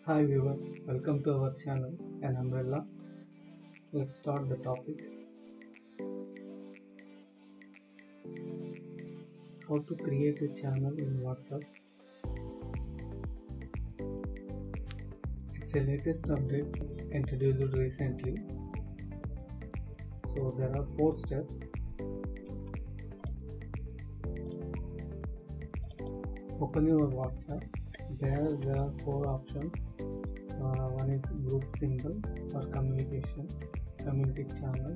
Hi viewers, welcome to our channel An Umbrella. Let's start the topic. How to create a channel in WhatsApp. It's a latest update introduced recently. So there are 4 steps. Open your WhatsApp. There are 4 options. One is group symbol for communication, community channel.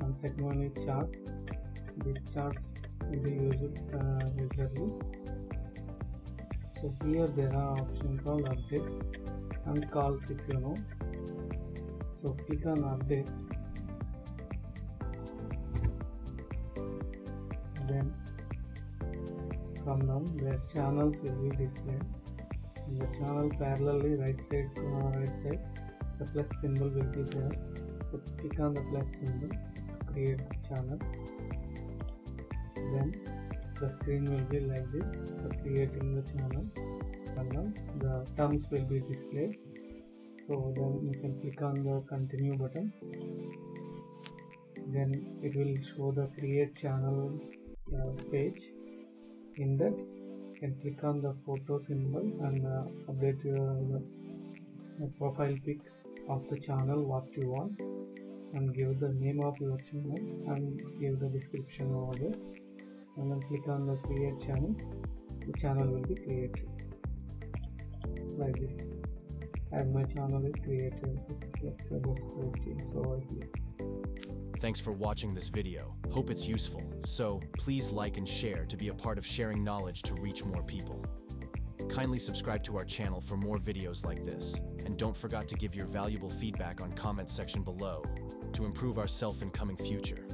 And second one is charts. These charts will be used regularly. So here there are options called updates and calls if you know. So click on updates. Then come down, the channels will be displayed. In the channel parallelly right side, the plus symbol will be there. So click on the plus symbol to create the channel. Then the screen will be like this for creating the channel. And then the terms will be displayed. So then you can click on the continue button. Then it will show the create channel page. In that you can click on the photo symbol and update your profile pic of the channel what you want, and give the name of your channel and give the description over there, and then click on the create channel. The channel will be created like this. As my channel is created, just press it. So I click. Thanks for watching this video. Hope it's useful. So please like and share to be a part of sharing knowledge to reach more people. Kindly subscribe to our channel for more videos like this. And don't forget to give your valuable feedback on comment section below to improve ourselves in coming future.